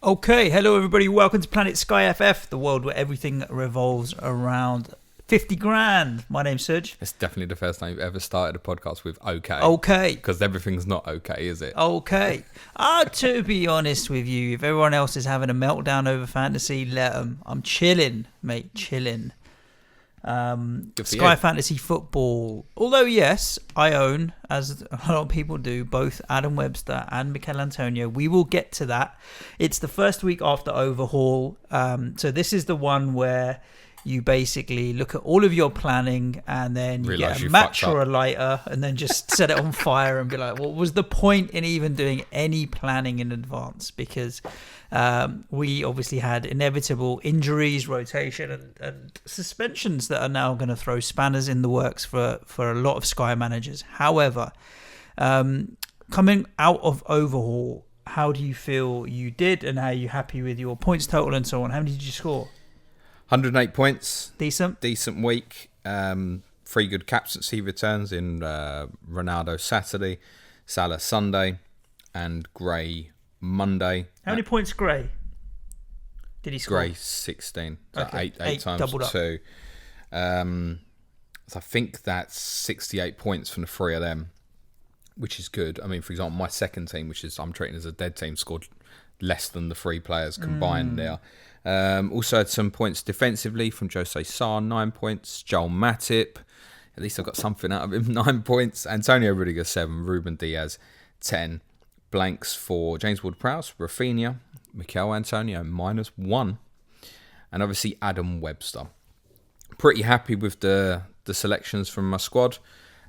Okay, hello everybody, welcome to Planet SkyFF, the world where everything revolves around 50 grand. My name's Suj. It's definitely the first time you've ever started a podcast with okay. Okay. Because everything's not okay, is it? Okay. To be honest with you, if everyone else is having a meltdown over fantasy, let them. I'm chilling, mate, chilling. Sky Fantasy Football. Although, yes, I own, as a lot of people do, both Adam Webster and Michail Antonio. We will get to that. It's the first week after Overhaul. So this is the one where you basically look at all of your planning and then you get a match or a lighter and then just set it on fire and be like, what was the point in even doing any planning in advance? Because we obviously had inevitable injuries, rotation and suspensions that are now going to throw spanners in the works for a lot of Sky managers. However, coming out of Overhaul, how do you feel you did and how are you happy with your points total and so on? How many did you score? 108 points. Decent week. 3 good captaincy returns in Ronaldo Saturday, Salah Sunday, and Gray Monday. How many points Gray did he score? Gray 16. So okay. 8 times doubled 2. So I think that's 68 points from the 3 of them, which is good. I mean, for example, my second team, which is I'm treating as a dead team, scored less than the 3 players combined there. Also had some points defensively from Jose Sarr, 9 points. Joel Matip, at least I got something out of him, 9 points. Antonio Rudiger, 7. Ruben Diaz, 10. Blanks for James Ward-Prowse, Rafinha, Michail Antonio, -1. And obviously Adam Webster. Pretty happy with the selections from my squad.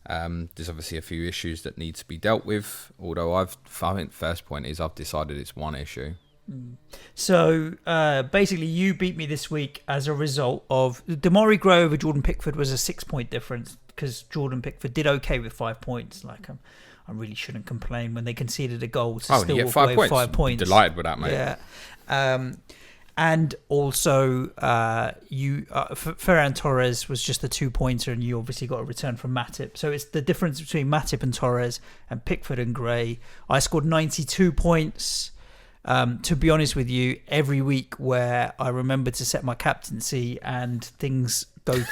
There's obviously a few issues that need to be dealt with, although I think the first point is I've decided it's one issue. So basically you beat me this week as a result of Damari Gray over Jordan Pickford was a 6-point difference because Jordan Pickford did okay with 5 points. Like I really shouldn't complain when they conceded a goal to still walk away with 5 points. Delighted with that, mate. Yeah. And also, Ferran Torres was just a 2-pointer, and you obviously got a return from Matip. So it's the difference between Matip and Torres and Pickford and Gray. I scored 92 points. To be honest with you, every week where I remember to set my captaincy and things go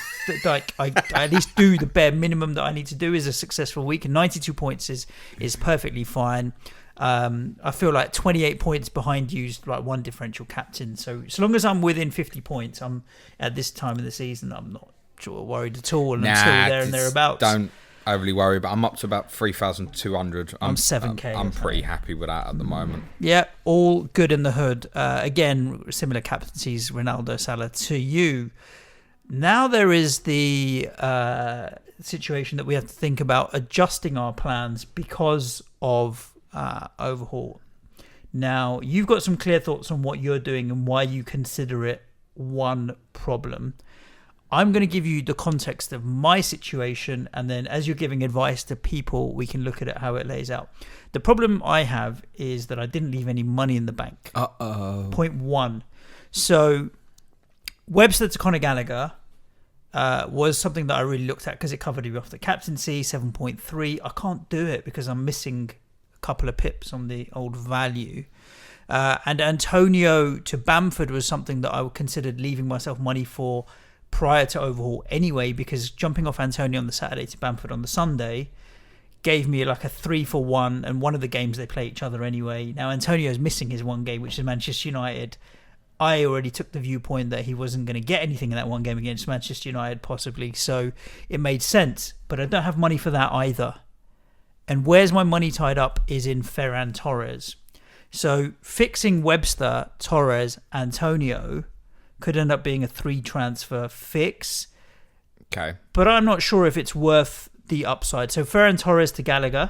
like I at least do the bare minimum that I need to do is a successful week, and 92 points is perfectly fine. I feel like 28 points behind you is like one differential captain. So long as I'm within 50 points, I'm at this time of the season, I'm not sure worried at all, and I'm still there and thereabouts. Don't overly worry, but I'm up to about 3,200. I'm 7k. I'm pretty happy with that at the moment. Yeah, all good in the hood. Again, similar captaincies, Ronaldo, Salah to you. Now there is the situation that we have to think about adjusting our plans because of Overhaul. Now, you've got some clear thoughts on what you're doing and why you consider it one problem. I'm going to give you the context of my situation, and then as you're giving advice to people, we can look at it how it lays out. The problem I have is that I didn't leave any money in the bank. Point 1. So Webster to Conor Gallagher was something that I really looked at because it covered you off the captaincy, 7.3. I can't do it because I'm missing a couple of pips on the old value. And Antonio to Bamford was something that I considered leaving myself money for prior to Overhaul anyway, because jumping off Antonio on the Saturday to Bamford on the Sunday gave me like a 3-for-1, and one of the games they play each other anyway. Now Antonio's missing his one game, which is Manchester United. I already took the viewpoint that he wasn't going to get anything in that one game against Manchester United possibly, so it made sense, but I don't have money for that either. And where's my money tied up is in Ferran Torres. So fixing Webster, Torres, Antonio could end up being a 3-transfer fix. Okay. But I'm not sure if it's worth the upside. So Ferran Torres to Gallagher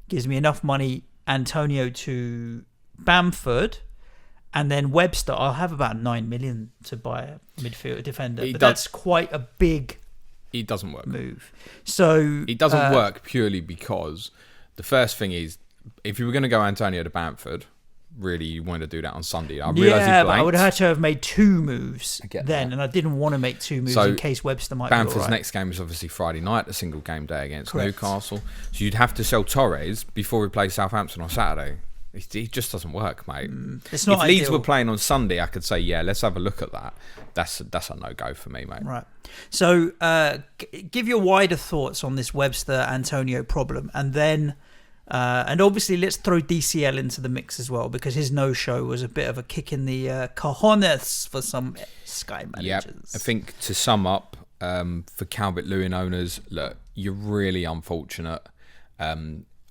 gives me enough money. Antonio to Bamford. And then Webster, I'll have about 9 million to buy a midfield defender. But that's quite a big It doesn't work. Move. So it doesn't work purely because the first thing is, if you were going to go Antonio to Bamford, really you wanted to do that on Sunday. I realise he blanked. But I would have had to have made 2 moves then, and I didn't want to make 2 moves in case Webster might Bamford's be all right. next game is obviously Friday night, a single game day against Newcastle. So you'd have to sell Torres before we play Southampton on Saturday. It just doesn't work, mate. It's not if Leeds ideal. were playing on Sunday, I could say, yeah, let's have a look at that. That's a no-go for me, mate. Right. So give your wider thoughts on this Webster Antonio problem, and then and obviously let's throw DCL into the mix as well, because his no-show was a bit of a kick in the cojones for some Sky managers. Yeah, I think to sum up, for Calvert-Lewin owners, look, you're really unfortunate.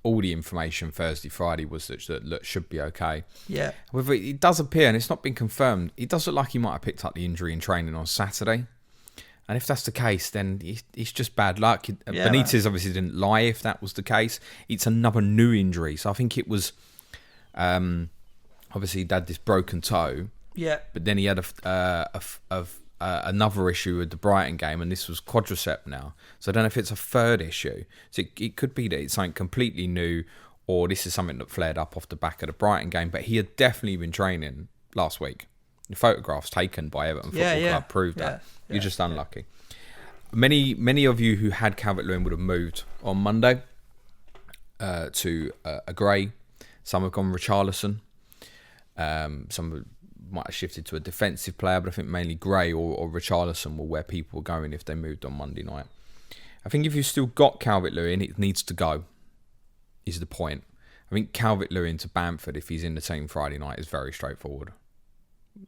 All the information Thursday, Friday was that look, should be okay. Yeah. However, it does appear, and it's not been confirmed, it does look like he might have picked up the injury in training on Saturday. And if that's the case, then it's just bad luck. Yeah, Benitez obviously didn't lie if that was the case. It's another new injury. So I think it was, obviously he'd had this broken toe. Yeah. But then he had another issue with the Brighton game, and this was quadricep now. So I don't know if it's a third issue. So it could be that it's something completely new, or this is something that flared up off the back of the Brighton game. But he had definitely been training last week. The photographs taken by Everton Football Club proved that. You're just unlucky. Many of you who had Calvert-Lewin would have moved on Monday to a Gray. Some have gone Richarlison. Some might have shifted to a defensive player, but I think mainly Gray or Richarlison were where people were going if they moved on Monday night. I think if you've still got Calvert-Lewin, it needs to go, is the point. I think Calvert-Lewin to Bamford, if he's in the team Friday night, is very straightforward.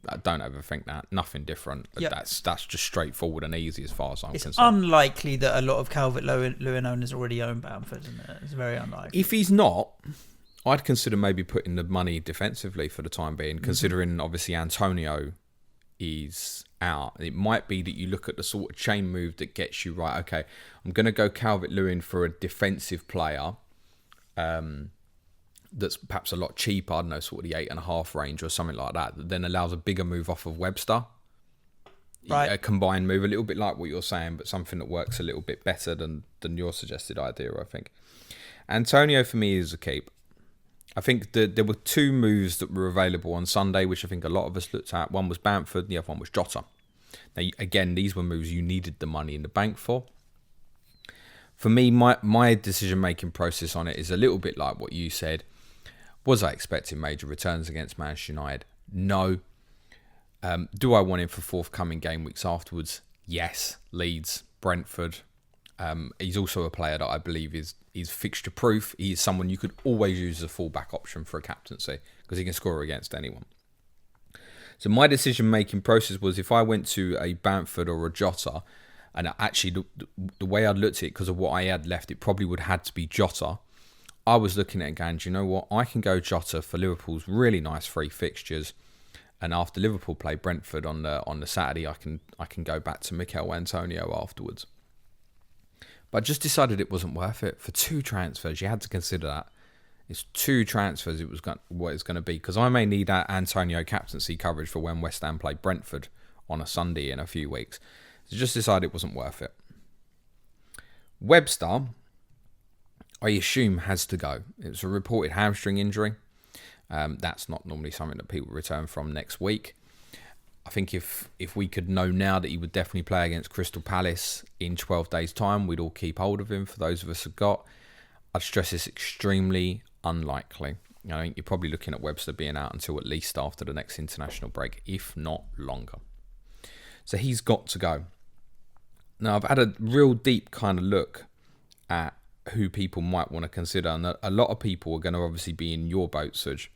I don't overthink that. Nothing different. Yep. That's just straightforward and easy as far as I'm concerned. It's unlikely that a lot of Calvert-Lewin owners already own Bamford, isn't it? It's very unlikely. If he's not, I'd consider maybe putting the money defensively for the time being, considering obviously Antonio is out. It might be that you look at the sort of chain move that gets you right. Okay, I'm going to go Calvert-Lewin for a defensive player that's perhaps a lot cheaper. I don't know, sort of the 8.5 range or something like that then allows a bigger move off of Webster. Right. A combined move, a little bit like what you're saying, but something that works a little bit better than your suggested idea, I think. Antonio, for me, is a keep. I think there were two moves that were available on Sunday, which I think a lot of us looked at. One was Bamford, the other one was Jota. Now, again, these were moves you needed the money in the bank for. For me, my decision-making process on it is a little bit like what you said. Was I expecting major returns against Manchester United? No. Do I want him for forthcoming game weeks afterwards? Yes. Leeds, Brentford. He's also a player that I believe is fixture proof. He is someone you could always use as a fallback option for a captaincy because he can score against anyone. So my decision-making process was if I went to a Bamford or a Jota, and actually the way I'd looked at it, because of what I had left, it probably would have had to be Jota. I was looking at it going, do you know what? I can go Jota for Liverpool's really nice free fixtures. And after Liverpool play Brentford on the Saturday, I can go back to Michail Antonio afterwards. But I just decided it wasn't worth it. For two transfers, you had to consider that. It's two transfers, it was what it's going to be. Because I may need that Antonio captaincy coverage for when West Ham play Brentford on a Sunday in a few weeks. So just decided it wasn't worth it. Webster, I assume, has to go. It's a reported hamstring injury. That's not normally something that people return from next week. I think if we could know now that he would definitely play against Crystal Palace in 12 days' time, we'd all keep hold of him for those of us who got. I'd stress it's extremely unlikely. I think you're probably looking at Webster being out until at least after the next international break, if not longer. So he's got to go. Now, I've had a real deep kind of look at who people might want to consider, and a lot of people are going to obviously be in your boat, Suj,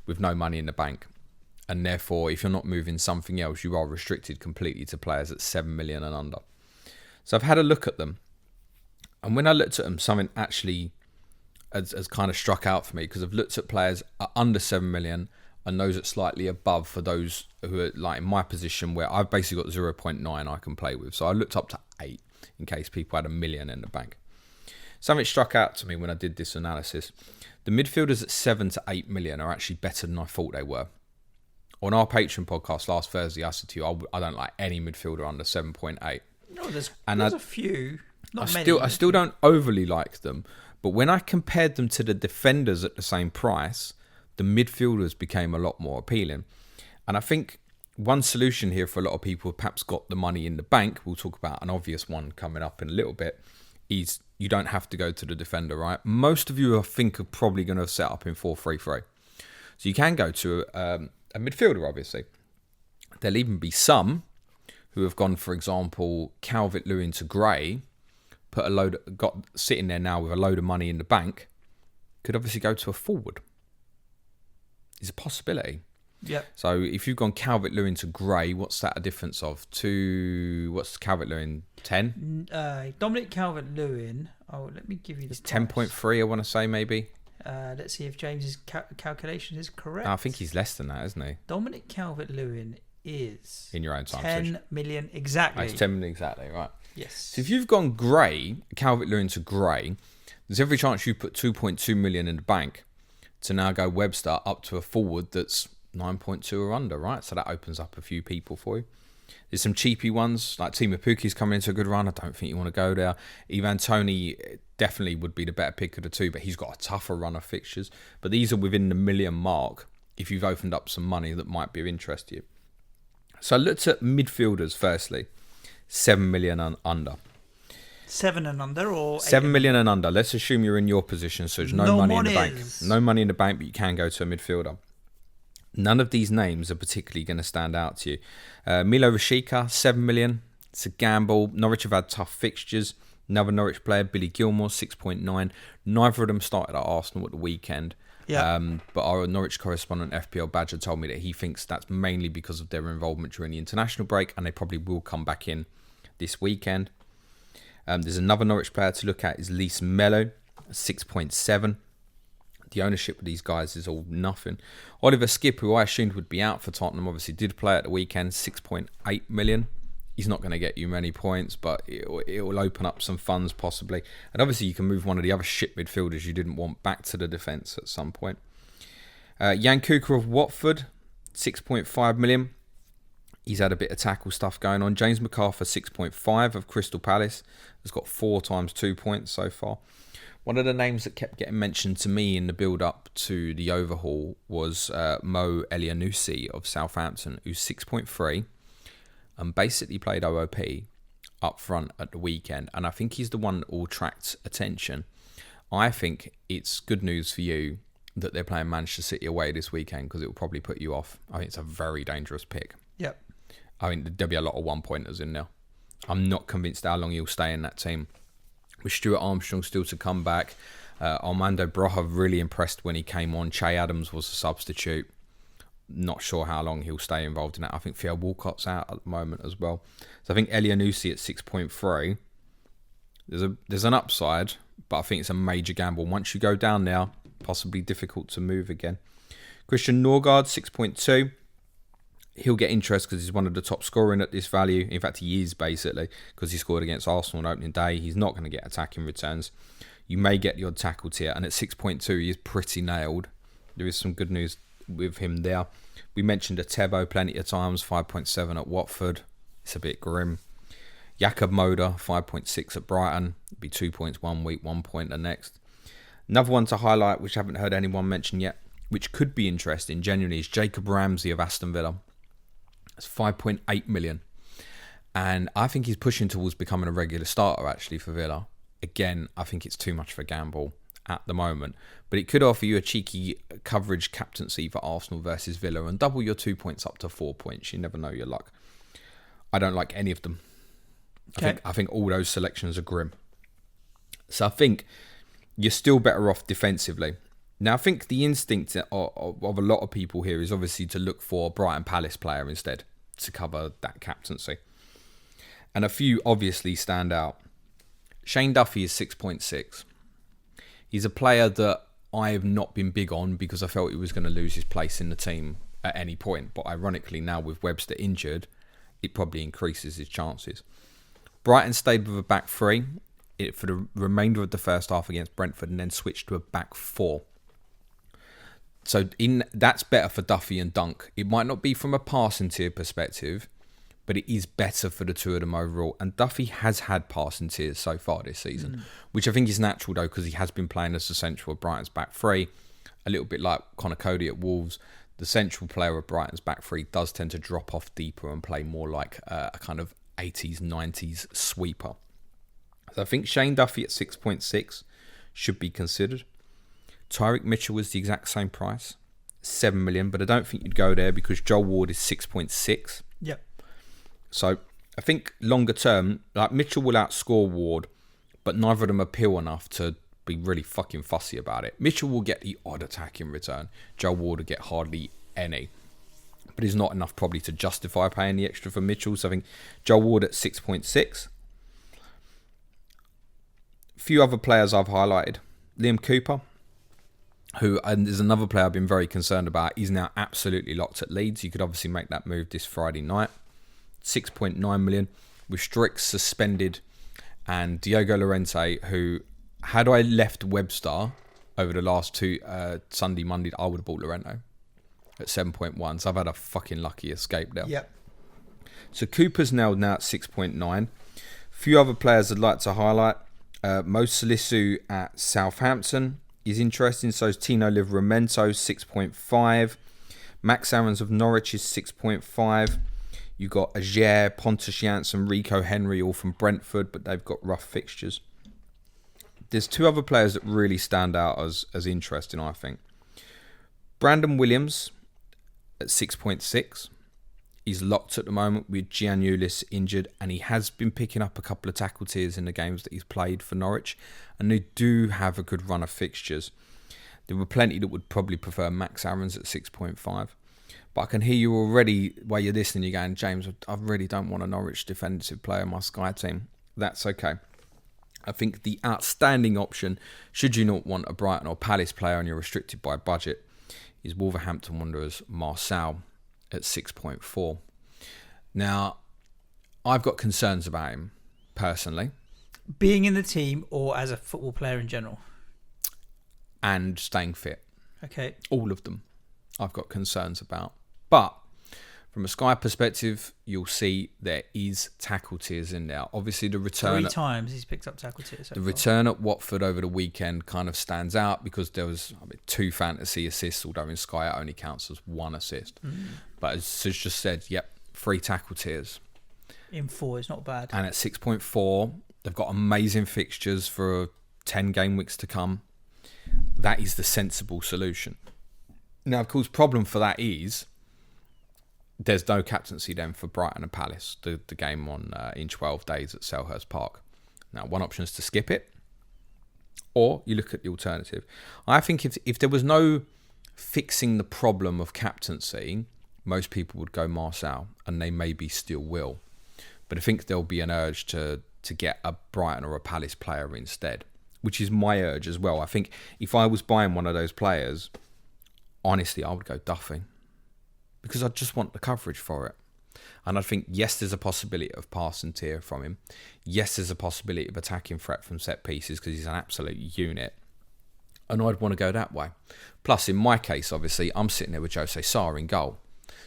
with no money in the bank. And therefore, if you're not moving something else, you are restricted completely to players at 7 million and under. So I've had a look at them. And when I looked at them, something actually has kind of struck out for me, because I've looked at players at under 7 million and those at slightly above for those who are like in my position, where I've basically got 0.9 I can play with. So I looked up to 8 in case people had 1 million in the bank. Something struck out to me when I did this analysis. The midfielders at 7 to 8 million are actually better than I thought they were. On our Patreon podcast last Thursday, I said to you, I don't like any midfielder under 7.8. No, there's a few. Not many. I still don't overly like them. But when I compared them to the defenders at the same price, the midfielders became a lot more appealing. And I think one solution here for a lot of people who perhaps got the money in the bank, we'll talk about an obvious one coming up in a little bit, is you don't have to go to the defender, right? Most of you, I think, are probably going to set up in 4-3-3. So you can go to a midfielder, obviously. There'll even be some who have gone, for example, Calvert-Lewin to Gray, sitting there now with a load of money in the bank, could obviously go to a forward. It's a possibility. Yep. So if you've gone Calvert-Lewin to Gray, what's that a difference of? What's Calvert-Lewin? 10? Dominic Calvert-Lewin. Oh, let me give you the. It's 10.3, I want to say, maybe. Let's see if James's calculation is correct. I think he's less than that, isn't he? Dominic Calvert-Lewin is in your own time. 10 million exactly. It's 10 million exactly, right? Yes. So if you've gone Gray, Calvert-Lewin to Gray, there's every chance you put 2.2 million in the bank to now go Webster up to a forward that's 9.2 or under, right? So that opens up a few people for you. There's some cheapy ones, like Timo Pukki's coming into a good run. I don't think you want to go there. Ivan Toney definitely would be the better pick of the two, but he's got a tougher run of fixtures. But these are within the million mark if you've opened up some money that might be of interest to you. So I looked at midfielders firstly. 7 million and under. 7 and under or 7 million and under. Let's assume you're in your position, so there's no money in the bank. No money in the bank, but you can go to a midfielder. None of these names are particularly going to stand out to you. Milo Rashica, 7 million. It's a gamble. Norwich have had tough fixtures. Another Norwich player, Billy Gilmore, 6.9. Neither of them started at Arsenal at the weekend. Yeah. But our Norwich correspondent, FPL Badger, told me that he thinks that's mainly because of their involvement during the international break, and they probably will come back in this weekend. There's another Norwich player to look at, is Lise Mello, 6.7. The ownership of these guys is all nothing. Oliver Skipp, who I assumed would be out for Tottenham, obviously did play at the weekend, 6.8 million. He's not going to get you many points, but it will open up some funds possibly. And obviously you can move one of the other shit midfielders you didn't want back to the defence at some point. Jan Kuka of Watford, 6.5 million. He's had a bit of tackle stuff going on. James Macarthur, 6.5 of Crystal Palace, has got 4 times 2 points so far. One of the names that kept getting mentioned to me in the build-up to the overhaul was Mo Elianusi of Southampton, who's 6.3 and basically played OOP up front at the weekend. And I think he's the one that will attract attention. I think it's good news for you that they're playing Manchester City away this weekend, because it will probably put you off. I think it's a very dangerous pick. Yep. I think there'll be a lot of one-pointers in there. I'm not convinced how long he'll stay in that team. With Stuart Armstrong still to come back, Armando Broja really impressed when he came on. Che Adams was a substitute. Not sure how long he'll stay involved in that. I think Theo Walcott's out at the moment as well. So I think Elianusi at 6.3. There's an upside, but I think it's a major gamble. Once you go down there, possibly difficult to move again. Christian Norgard, 6.2. He'll get interest because he's one of the top scoring at this value. In fact, he is basically, because he scored against Arsenal on opening day. He's not going to get attacking returns. You may get the odd tackle tier, and at 6.2, he is pretty nailed. There is some good news with him there. We mentioned Atebo plenty of times, 5.7 at Watford. It's a bit grim. Jakob Moder, 5.6 at Brighton. It'd be 2 points 1 week, 1 point the next. Another one to highlight, which I haven't heard anyone mention yet, which could be interesting genuinely, is Jacob Ramsey of Aston Villa. It's 5.8 million. And I think he's pushing towards becoming a regular starter, actually, for Villa. Again, I think it's too much for a gamble at the moment. But it could offer you a cheeky coverage captaincy for Arsenal versus Villa and double your 2 points up to 4 points. You never know your luck. I don't like any of them. Okay. I think all those selections are grim. So I think you're still better off defensively. Now, I think the instinct of a lot of people here is obviously to look for a Brighton Palace player instead to cover that captaincy. And a few obviously stand out. Shane Duffy is 6.6. He's a player that I have not been big on because I felt he was going to lose his place in the team at any point. But ironically, now with Webster injured, it probably increases his chances. Brighton stayed with a back three for the remainder of the first half against Brentford and then switched to a back four. So that's better for Duffy and Dunk. It might not be from a passing tier perspective, but it is better for the two of them overall. And Duffy has had passing tiers so far this season, which I think is natural though, because he has been playing as the central of Brighton's back three. A little bit like Conor Cody at Wolves. The central player of Brighton's back three does tend to drop off deeper and play more like a kind of 80s, 90s sweeper. So I think Shane Duffy at 6.6 should be considered. Tariq Mitchell was the exact same price, 7 million, but I don't think you'd go there because Joel Ward is 6.6. Yep. So I think longer term, like Mitchell will outscore Ward, but neither of them appeal enough to be really fucking fussy about it. Mitchell will get the odd attack in return. Joel Ward will get hardly any. But it's not enough probably to justify paying the extra for Mitchell. So I think Joel Ward at 6.6. Few other players I've highlighted. Liam Cooper, who and there's another player I've been very concerned about. He's now absolutely locked at Leeds. You could obviously make that move this Friday night. 6.9 million with Strix suspended and Diogo Llorente, who, had I left Webster over the last two Sunday, Monday, I would have bought Llorente at 7.1. So I've had a fucking lucky escape there. Yep. So Cooper's now at 6.9. Few other players I'd like to highlight. Mo Salisu at Southampton is interesting. So is Tino Livramento, 6.5. Max Aarons of Norwich is 6.5. You got Ajer, Pontus Jansson, Rico Henry, all from Brentford, but they've got rough fixtures. There's two other players that really stand out as interesting, I think. Brandon Williams at 6.6. He's locked at the moment with Giannoulis injured, and he has been picking up a couple of tackle tiers in the games that he's played for Norwich, and they do have a good run of fixtures. There were plenty that would probably prefer Max Aarons at 6.5. But I can hear you already, while you're listening, you're going, James, I really don't want a Norwich defensive player in my Sky team. That's okay. I think the outstanding option, should you not want a Brighton or Palace player and you're restricted by budget, is Wolverhampton Wanderers Marçal at 6.4. Now, I've got concerns about him, personally. Being in the team or as a football player in general? And staying fit. Okay. All of them I've got concerns about. But from a Sky perspective, you'll see there is tackle tiers in there. Obviously, the return... 3 times he's picked up tackle tiers. The return at Watford over the weekend kind of stands out because there was 2 fantasy assists, although in Sky it only counts as 1 assist. But as Suj just said, 3 tackle tiers. In 4 is not bad. And at 6.4, they've got amazing fixtures for 10 game weeks to come. That is the sensible solution. Now, of course, problem for that is there's no captaincy then for Brighton and Palace, the game on in 12 days at Selhurst Park. Now, one option is to skip it, or you look at the alternative. I think if there was no fixing the problem of captaincy, most people would go Marçal, and they maybe still will. But I think there'll be an urge to get a Brighton or a Palace player instead, which is my urge as well. I think if I was buying one of those players, honestly, I would go Duffy, because I just want the coverage for it. And I think, yes, there's a possibility of pass and tier from him. Yes, there's a possibility of attacking threat from set pieces because he's an absolute unit. And I'd want to go that way. Plus, in my case, obviously, I'm sitting there with Jose Sarr in goal.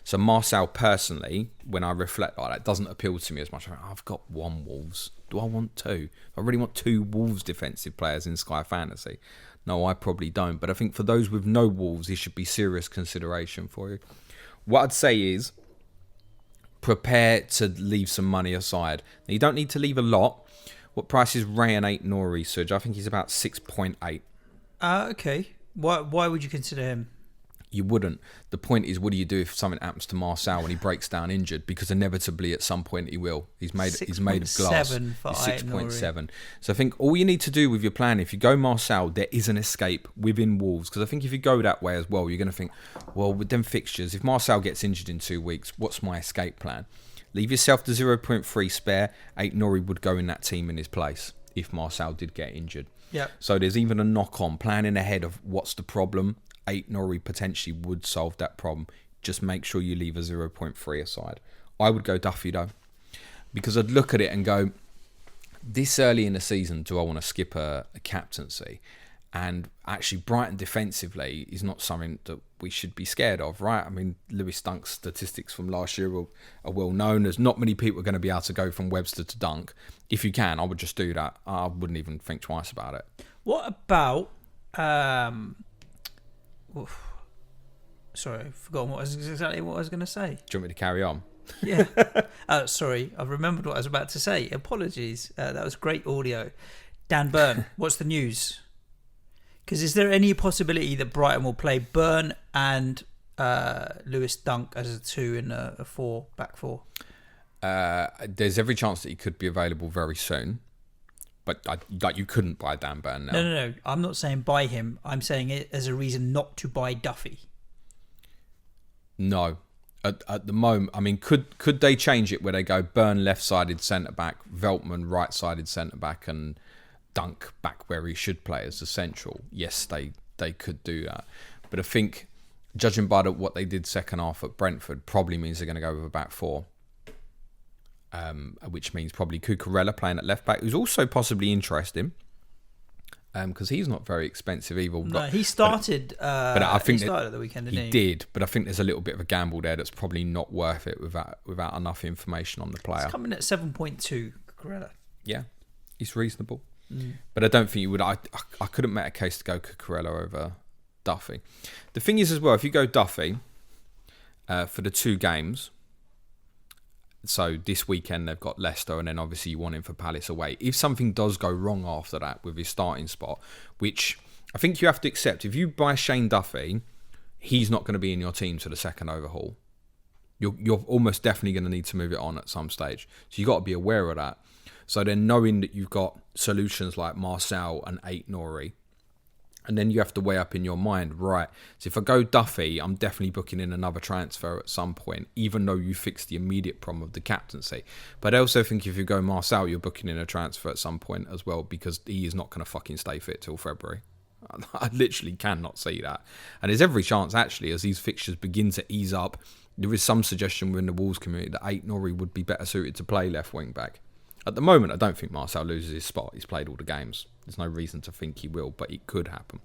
So Marçal, personally, when I reflect like that, doesn't appeal to me as much. I've got 1 Wolves. Do I want 2? I really want 2 Wolves defensive players in Sky Fantasy. No, I probably don't. But I think for those with no Wolves, it should be serious consideration for you. What I'd say is, prepare to leave some money aside. Now, you don't need to leave a lot. What price is Rayan Aït-Nouri, Suj? I think he's about 6.8. Okay. Why would you consider him? You wouldn't. The point is, what do you do if something happens to Marçal when he breaks down injured? Because inevitably, at some point, he will. He's made of glass. 6.7. So I think all you need to do with your plan, if you go Marçal, there is an escape within Wolves. Because I think if you go that way as well, you're going to think, well, with them fixtures, if Marçal gets injured in 2 weeks, what's my escape plan? Leave yourself the 0.3 spare. Aït-Nouri would go in that team in his place if Marçal did get injured. Yeah. So there's even a knock-on, planning ahead of what's the problem. Aït-Nouri potentially would solve that problem. Just make sure you leave a 0.3 aside. I would go Duffy though, because I'd look at it and go, this early in the season, do I want to skip a captaincy? And actually, Brighton defensively is not something that we should be scared of, right? I mean, Lewis Dunk's statistics from last year are well known. There's not many people are going to be able to go from Webster to Dunk. If you can, I would just do that. I wouldn't even think twice about it. What about... Sorry, I've forgotten exactly what I was going to say. Do you want me to carry on? Yeah. Sorry, I've remembered what I was about to say. Apologies. That was great audio. Dan Burn, what's the news? Because is there any possibility that Brighton will play Burn and Lewis Dunk as a 2 in a 4, back 4? There's every chance that he could be available very soon. But you couldn't buy Dan Burn now. No. I'm not saying buy him. I'm saying it as a reason not to buy Duffy. No. At the moment, I mean, could they change it where they go Burn left-sided centre-back, Veltman right-sided centre-back, and Dunk back where he should play as the central? Yes, they could do that. But I think, judging by what they did second half at Brentford, probably means they're going to go with a back 4. Which means probably Cucurella playing at left-back, who's also possibly interesting. Because he's not very expensive either. No, he started. But I think he started at the weekend. Didn't he did, but I think there's a little bit of a gamble there that's probably not worth it without enough information on the player. He's coming at 7.2. Cucurella. Yeah, he's reasonable, but I don't think you would. I couldn't make a case to go Cucurella over Duffy. The thing is as well, if you go Duffy for the 2 games. So this weekend they've got Leicester, and then obviously you want him for Palace away. If something does go wrong after that with his starting spot, which I think you have to accept, if you buy Shane Duffy, he's not going to be in your team to the second overhaul. You're almost definitely going to need to move it on at some stage. So you've got to be aware of that. So then knowing that you've got solutions like Marcel and Ait-Nouri, and then you have to weigh up in your mind, right, so if I go Duffy, I'm definitely booking in another transfer at some point, even though you fixed the immediate problem of the captaincy. But I also think if you go Marcel, you're booking in a transfer at some point as well, because he is not going to fucking stay fit till February. I literally cannot see that. And there's every chance, actually, as these fixtures begin to ease up, there is some suggestion within the Wolves community that Ait-Nouri would be better suited to play left wing back. At the moment, I don't think Marcel loses his spot. He's played all the games. There's no reason to think he will, but it could happen.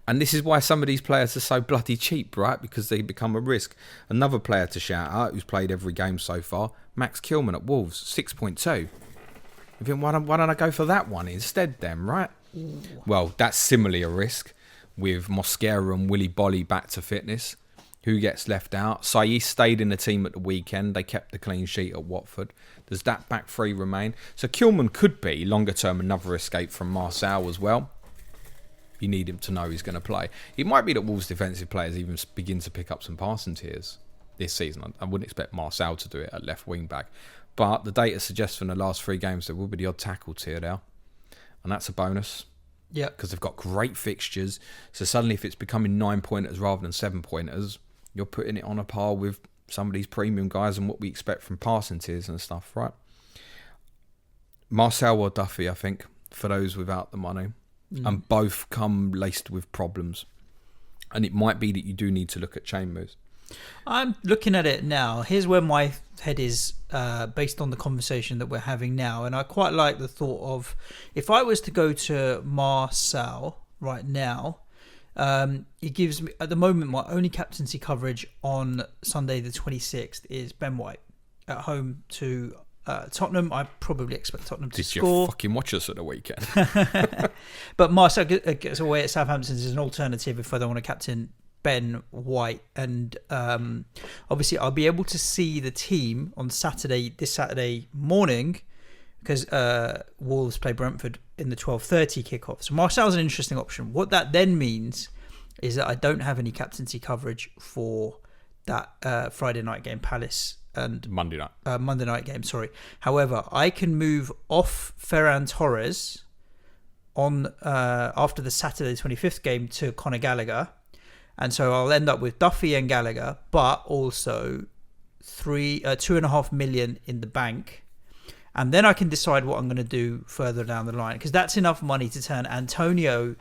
And this is why some of these players are so bloody cheap, right? Because they become a risk. Another player to shout out, who's played every game so far, Max Killman at Wolves, 6.2. You think, why don't I go for that one instead then, right? Ooh. Well, that's similarly a risk with Mosquera and Willy Bolly back to fitness. Who gets left out? Saiss stayed in the team at the weekend. They kept the clean sheet at Watford. Does that back 3 remain? So Killman could be, longer term, another escape from Marcel as well. You need him to know he's going to play. It might be that Wolves' defensive players even begin to pick up some passing tiers this season. I wouldn't expect Marcel to do it at left wing back. But the data suggests from the last 3 games there will be the odd tackle tier there. And that's a bonus. Yeah. Because they've got great fixtures. So suddenly if it's becoming 9-pointers rather than 7-pointers, you're putting it on a par with some of these premium guys and what we expect from passing tiers and stuff, right? Marcel or Duffy, I think, for those without the money. And both come laced with problems. And it might be that you do need to look at chain moves. I'm looking at it now. Here's where my head is based on the conversation that we're having now. And I quite like the thought of, if I was to go to Marcel right now, it gives me, at the moment, my only captaincy coverage on Sunday the 26th is Ben White at home to Tottenham. I probably expect Tottenham to score. Did you fucking watch us at the weekend? But Marcel gets away at Southampton as an alternative if I don't want to captain Ben White. And obviously I'll be able to see the team on this Saturday morning, because Wolves play Brentford in the 12:30 kickoff. So Marcel's an interesting option. What that then means is that I don't have any captaincy coverage for that Friday night game, Palace and Monday night game. Sorry. However, I can move off Ferran Torres on after the Saturday 25th game to Conor Gallagher, and so I'll end up with Duffy and Gallagher, but also 2.5 million in the bank. And then I can decide what I'm going to do further down the line, because that's enough money to turn Antonio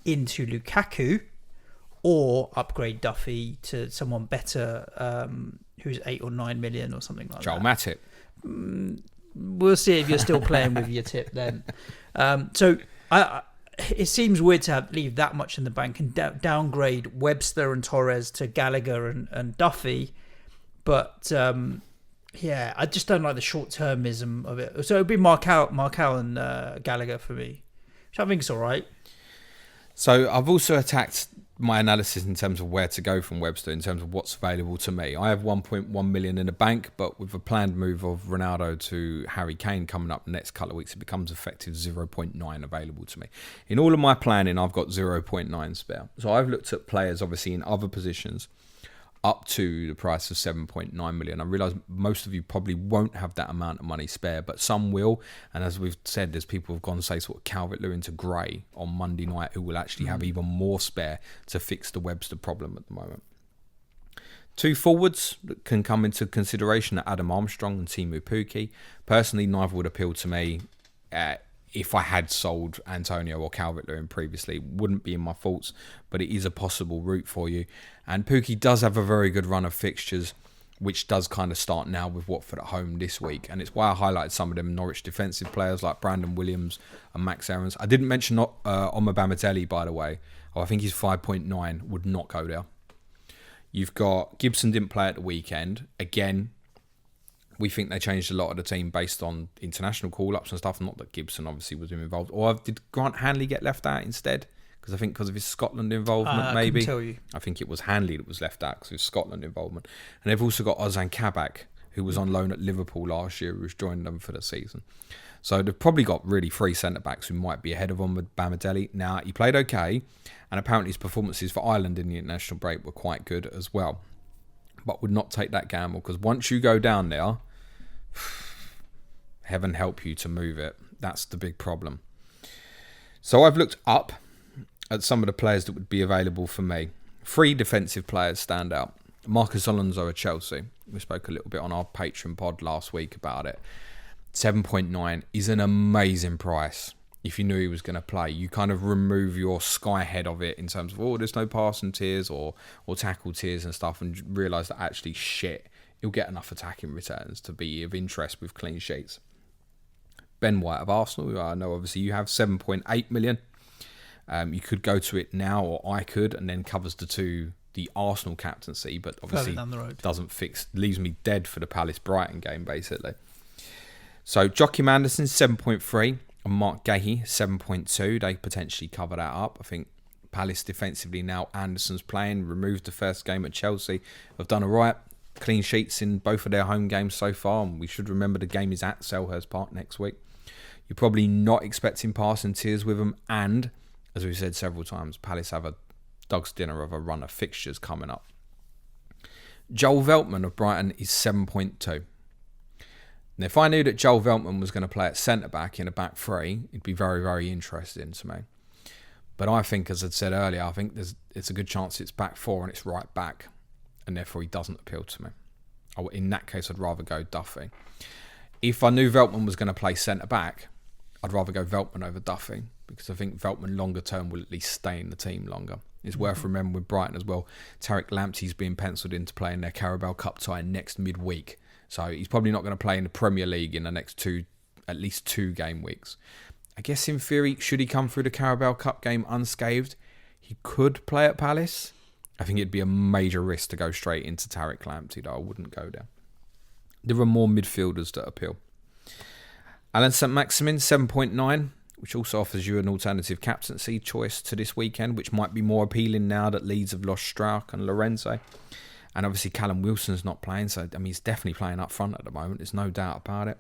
into Lukaku or upgrade Duffy to someone better who's 8 or 9 million or something like Joel that. Matip. We'll see if you're still playing with your tip then. So it seems weird to leave that much in the bank and downgrade Webster and Torres to Gallagher and Duffy. But yeah, I just don't like the short-termism of it. So it would be Michail and Gallagher for me, which I think is all right. So I've also attacked my analysis in terms of where to go from Webster, in terms of what's available to me. I have 1.1 million in the bank, but with a planned move of Ronaldo to Harry Kane coming up the next couple of weeks, it becomes effective 0.9 available to me. In all of my planning, I've got 0.9 spare. So I've looked at players, obviously, in other positions up to the price of 7.9 million. I realise most of you probably won't have that amount of money spare, but some will. And as we've said, there's people who've gone, say, sort of Calvert-Lewin to Gray on Monday night who will actually have even more spare to fix the Webster problem at the moment. Two forwards that can come into consideration are Adam Armstrong and Teemu Pukki. Personally, neither would appeal to me. If I had sold Antonio or Calvert-Lewin previously, it wouldn't be in my thoughts, but it is a possible route for you. And Pukki does have a very good run of fixtures, which does kind of start now with Watford at home this week. And it's why I highlighted some of them Norwich defensive players like Brandon Williams and Max Aarons. I didn't mention Omar Bamatelli, by the way. I think he's 5.9, would not go there. You've got Gibson didn't play at the weekend. Again, we think they changed a lot of the team based on international call-ups and stuff. Not that Gibson obviously was involved. Or did Grant Hanley get left out instead? Because I think because of his Scotland involvement, maybe. I can tell you. I think it was Hanley that was left out because of his Scotland involvement. And they've also got Ozan Kabak, who was on loan at Liverpool last year, who's joined them for the season. So they've probably got really three centre-backs who might be ahead of him with Bamatelli. Now, he played okay, and apparently his performances for Ireland in the international break were quite good as well. But would not take that gamble, because once you go down there, heaven help you to move it. That's the big problem. So I've looked up at some of the players that would be available for me. Three defensive players stand out. Marcus Alonso at Chelsea. We spoke a little bit on our Patreon pod last week about it. 7.9 is an amazing price. If you knew he was going to play, you kind of remove your sky head of it in terms of, there's no passing tiers or tackle tiers and stuff, and realise that actually he'll get enough attacking returns to be of interest with clean sheets. Ben White of Arsenal, I know obviously you have 7.8 million. You could go to it now, or I could, and then covers the Arsenal captaincy, but obviously doesn't leaves me dead for the Palace Brighton game, basically. So Joachim Anderson, 7.3, and Mark Gahey, 7.2. They potentially cover that up. I think Palace defensively now, Anderson's playing, removed the first game at Chelsea, have done all right. Clean sheets in both of their home games so far, and we should remember the game is at Selhurst Park next week. You're probably not expecting passing tiers with them, and as we've said several times, Palace have a dog's dinner of a run of fixtures coming up. Joel Veltman of Brighton is 7.2. And if I knew that Joel Veltman was going to play at centre-back in a back three, it'd be very, very interesting to me. But I think, as I said earlier, I think it's a good chance it's back four and it's right back, and therefore he doesn't appeal to me. In that case, I'd rather go Duffy. If I knew Veltman was going to play centre-back, I'd rather go Veltman over Duffy, because I think Veltman longer term will at least stay in the team longer. It's worth remembering with Brighton as well, Tariq Lamsie's being penciled in to play in their Carabao Cup tie next midweek. So he's probably not going to play in the Premier League in the next at least two game weeks. I guess in theory, should he come through the Carabao Cup game unscathed, he could play at Palace. I think it'd be a major risk to go straight into Tariq Lamsie, though. I wouldn't go there. There are more midfielders that appeal. Alan St. Maximin, 7.9, which also offers you an alternative captaincy choice to this weekend, which might be more appealing now that Leeds have lost Strauch and Lorenzo. And obviously Callum Wilson's not playing, so he's definitely playing up front at the moment. There's no doubt about it.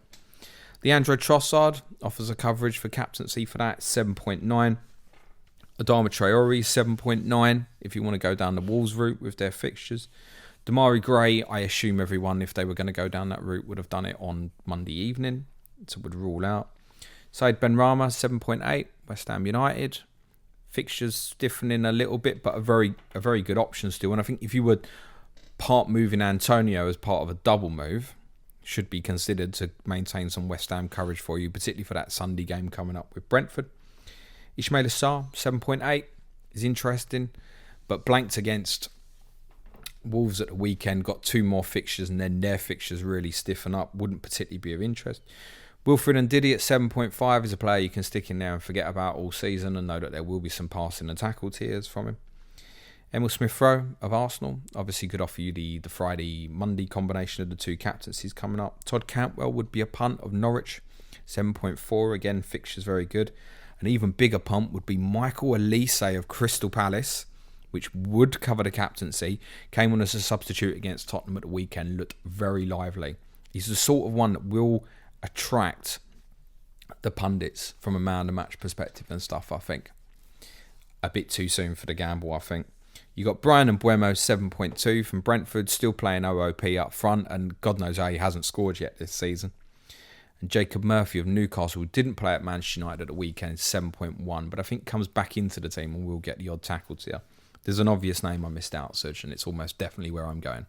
Leandro Trossard offers a coverage for captaincy for that, 7.9. Adama Traore, 7.9, if you want to go down the Wolves route with their fixtures. Damari Gray, I assume everyone, if they were going to go down that route, would have done it on Monday evening, so would rule out. Said Benrahma, 7.8, West Ham United. Fixtures differing a little bit, but a very good option still. And I think if you were part moving Antonio as part of a double move, should be considered to maintain some West Ham coverage for you, particularly for that Sunday game coming up with Brentford. Ismail Assar, 7.8, is interesting, but blanked against Wolves at the weekend, got two more fixtures, and then their fixtures really stiffen up. Wouldn't particularly be of interest. Wilfred Ndidi at 7.5 is a player you can stick in there and forget about all season, and know that there will be some passing and tackle tiers from him. Emil Smith-Rowe of Arsenal obviously could offer you the Friday-Monday combination of the two captaincies coming up. Todd Cantwell would be a punt of Norwich, 7.4. Again, fixtures very good. An even bigger punt would be Michael Elise of Crystal Palace, which would cover the captaincy, came on as a substitute against Tottenham at the weekend, looked very lively. He's the sort of one that will attract the pundits from a man of the match perspective and stuff, I think. A bit too soon for the gamble, I think. You got Brian and Buemo 7.2 from Brentford, still playing OOP up front, and God knows how he hasn't scored yet this season. And Jacob Murphy of Newcastle didn't play at Manchester United at the weekend, 7.1, but I think comes back into the team and will get the odd tackles here. There's an obvious name I missed out, Suj, and it's almost definitely where I'm going,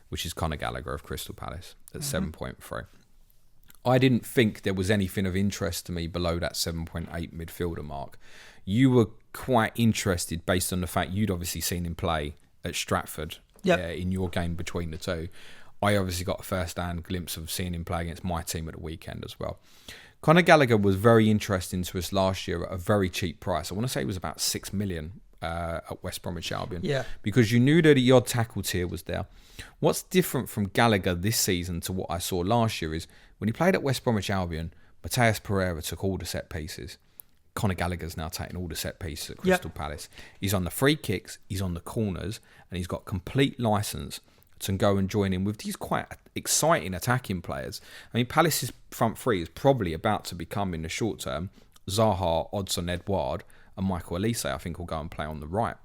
which is Conor Gallagher of Crystal Palace at 7.3. I didn't think there was anything of interest to me below that 7.8 midfielder mark. You were quite interested based on the fact you'd obviously seen him play at Stratford in your game between the two. I obviously got a first-hand glimpse of seeing him play against my team at the weekend as well. Conor Gallagher was very interesting to us last year at a very cheap price. I want to say it was about 6 million at West Bromwich Albion. Yeah. Because you knew that the odd tackle tier was there. What's different from Gallagher this season to what I saw last year is when he played at West Bromwich Albion, Matheus Pereira took all the set pieces. Conor Gallagher's now taking all the set pieces at Crystal Palace. He's on the free kicks, he's on the corners, and he's got complete licence to go and join in with these quite exciting attacking players. I mean, Palace's front three is probably about to become, in the short term, Zaha, Odsonne Edouard, and Michail Antonio, I think, will go and play on the right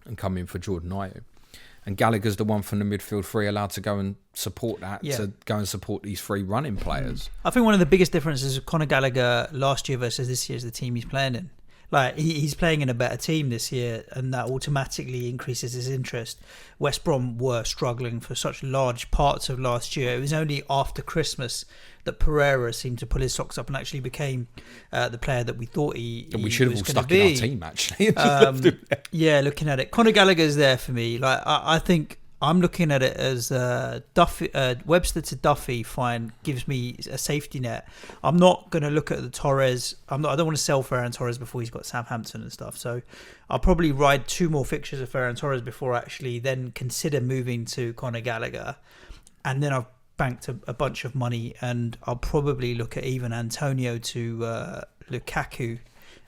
and come in for Jordan Ayew. And Gallagher's the one from the midfield three allowed to go and support that, to go and support these three running players. I think one of the biggest differences of Conor Gallagher last year versus this year is the team he's playing in. Like, he's playing in a better team this year, and that automatically increases his interest. West Brom were struggling for such large parts of last year. It was only after Christmas that Pereira seemed to pull his socks up and actually became the player that we thought he we should have all stuck in our team, actually. Looking at it. Conor Gallagher's there for me. Like, I think I'm looking at it as Duffy, Webster to Duffy gives me a safety net. I'm not going to look at the Torres. I don't want to sell Ferran Torres before he's got Southampton and stuff. So I'll probably ride 2 more fixtures of Ferran Torres before I actually then consider moving to Conor Gallagher. And then I've banked a bunch of money, and I'll probably look at even Antonio to Lukaku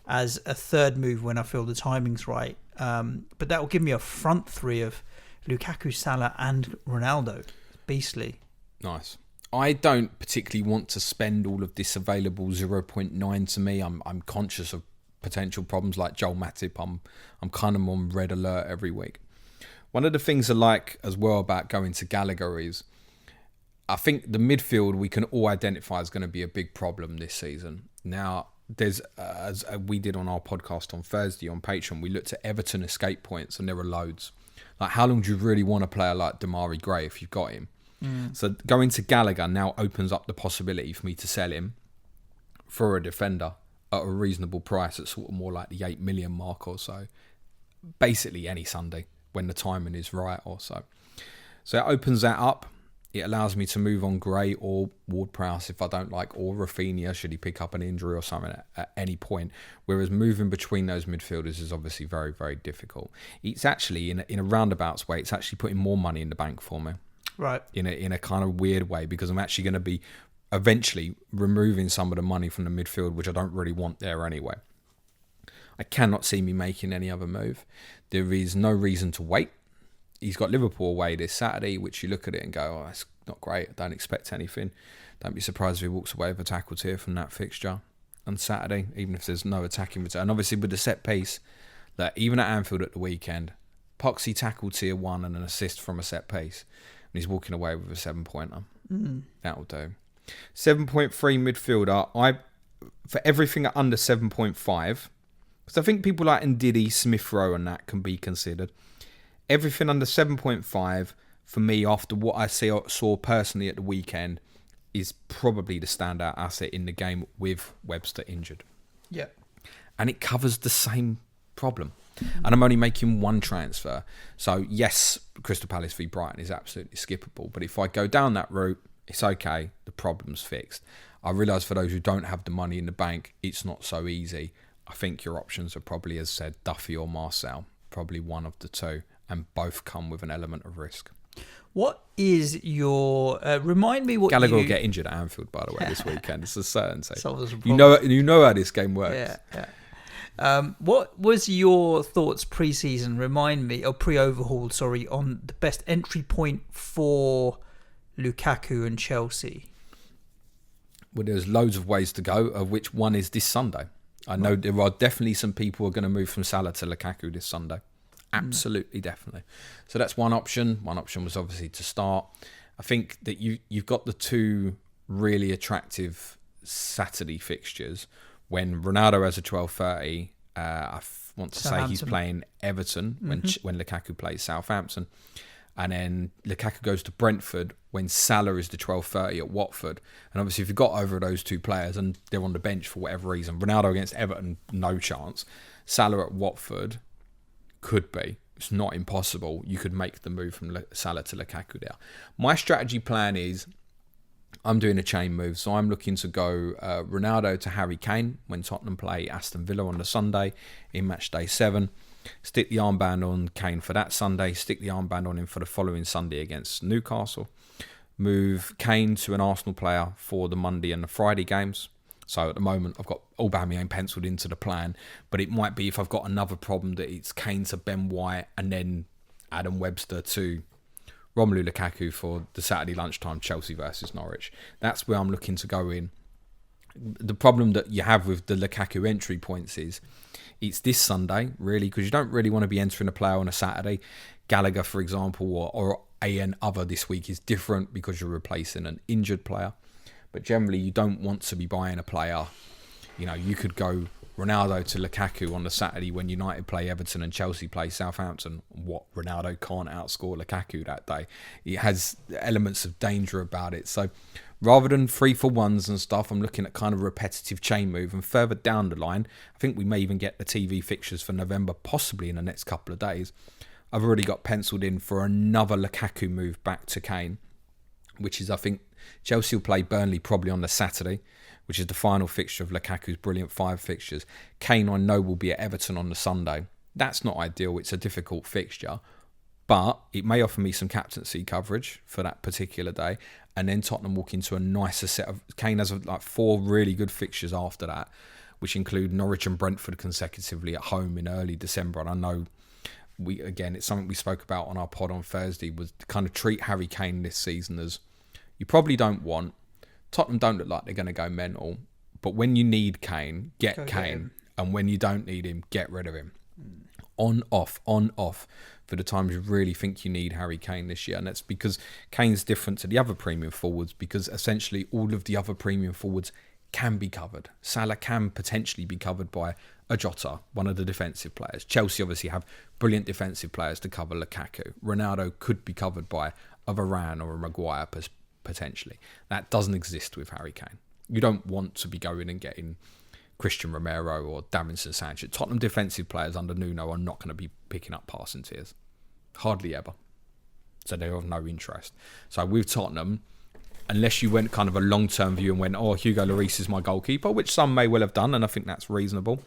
as a third move when I feel the timing's right. But that will give me a front three of Lukaku, Salah and Ronaldo. Beastly. Nice. I don't particularly want to spend all of this available 0.9 to me. I'm conscious of potential problems like Joel Matip. I'm kind of on red alert every week. One of the things I like as well about going to Gallagher is I think the midfield we can all identify is going to be a big problem this season. Now, there's as we did on our podcast on Thursday on Patreon, we looked at Everton escape points and there are loads. Like, how long do you really want a player like Damari Gray if you've got him? So going to Gallagher now opens up the possibility for me to sell him for a defender at a reasonable price at sort of more like the 8 million mark or so. Basically any Sunday when the timing is right or so. So it opens that up. It allows me to move on Gray or Ward-Prowse if I don't like, or Rafinha should he pick up an injury or something at any point. Whereas moving between those midfielders is obviously very, very difficult. It's actually, in a roundabouts way, it's actually putting more money in the bank for me. Right. In a kind of weird way, because I'm actually going to be eventually removing some of the money from the midfield, which I don't really want there anyway. I cannot see me making any other move. There is no reason to wait. He's got Liverpool away this Saturday, which you look at it and go, oh, it's not great. I don't expect anything. Don't be surprised if he walks away with a tackle tier from that fixture on Saturday, even if there's no attacking return. And obviously with the set piece, that even at Anfield at the weekend, Poxy tackled tier 1 and an assist from a set piece. And he's walking away with a 7-pointer. That'll do. 7.3 midfielder. For everything at under 7.5, because I think people like Ndidi, Smith Rowe and that can be considered. Everything under 7.5 for me, after what I saw personally at the weekend, is probably the standout asset in the game with Webster injured. Yeah. And it covers the same problem. And I'm only making one transfer. So yes, Crystal Palace v Brighton is absolutely skippable. But if I go down that route, it's okay. The problem's fixed. I realise for those who don't have the money in the bank, it's not so easy. I think your options are probably, as said, Duffy or Marcel. Probably one of the two. And both come with an element of risk. What is your... remind me what Gallagher will get injured at Anfield, by the way, this weekend. It's a certainty. So you know how this game works. Yeah. What was your thoughts pre-season? Remind me, or pre-overhaul, sorry, on the best entry point for Lukaku and Chelsea. Well, there's loads of ways to go, of which one is this Sunday. I know there are definitely some people who are going to move from Salah to Lukaku this Sunday. Absolutely, definitely. So that's one option. One option was obviously to start. I think that you've got the two really attractive Saturday fixtures when Ronaldo has a 12:30. I want to say he's playing Everton when Lukaku plays Southampton. And then Lukaku goes to Brentford when Salah is the 12:30 at Watford. And obviously, if you've got over those two players and they're on the bench for whatever reason, Ronaldo against Everton, no chance. Salah at Watford could be. It's not impossible. You could make the move from Salah to Lukaku there. My strategy plan is I'm doing a chain move. So I'm looking to go Ronaldo to Harry Kane when Tottenham play Aston Villa on the Sunday in match day 7. Stick the armband on Kane for that Sunday. Stick the armband on him for the following Sunday against Newcastle. Move Kane to an Arsenal player for the Monday and the Friday games. So at the moment, I've got Aubameyang penciled into the plan. But it might be if I've got another problem that it's Kane to Ben White and then Adam Webster to Romelu Lukaku for the Saturday lunchtime Chelsea versus Norwich. That's where I'm looking to go in. The problem that you have with the Lukaku entry points is it's this Sunday, really, because you don't really want to be entering a player on a Saturday. Gallagher, for example, or AN other this week is different because you're replacing an injured player. But generally, you don't want to be buying a player. You know, you could go Ronaldo to Lukaku on the Saturday when United play Everton and Chelsea play Southampton. What, Ronaldo can't outscore Lukaku that day? It has elements of danger about it. So rather than 3-for-1s and stuff, I'm looking at kind of repetitive chain move. And further down the line, I think we may even get the TV fixtures for November, possibly in the next couple of days. I've already got penciled in for another Lukaku move back to Kane, which is, I think, Chelsea will play Burnley probably on the Saturday, which is the final fixture of Lukaku's brilliant 5 fixtures. Kane, I know, will be at Everton on the Sunday. That's not ideal. It's a difficult fixture. But it may offer me some captaincy coverage for that particular day. And then Tottenham walk into a nicer set of... Kane has like 4 really good fixtures after that, which include Norwich and Brentford consecutively at home in early December. And I know, it's something we spoke about on our pod on Thursday, was to kind of treat Harry Kane this season as you probably don't want. Tottenham don't look like they're going to go mental. But when you need Kane, get Kane. And when you don't need him, get rid of him. On, off for the times you really think you need Harry Kane this year. And that's because Kane's different to the other premium forwards, because essentially all of the other premium forwards can be covered. Salah can potentially be covered by a Jota, one of the defensive players. Chelsea obviously have brilliant defensive players to cover Lukaku. Ronaldo could be covered by a Varane or a Maguire potentially. That doesn't exist with Harry Kane. You don't want to be going and getting Christian Romero or Davinson Sanchez. Tottenham defensive players under Nuno are not going to be picking up passing tiers. Hardly ever. So they're of no interest. So with Tottenham, unless you went kind of a long-term view and went, oh, Hugo Lloris is my goalkeeper, which some may well have done, and I think that's reasonable.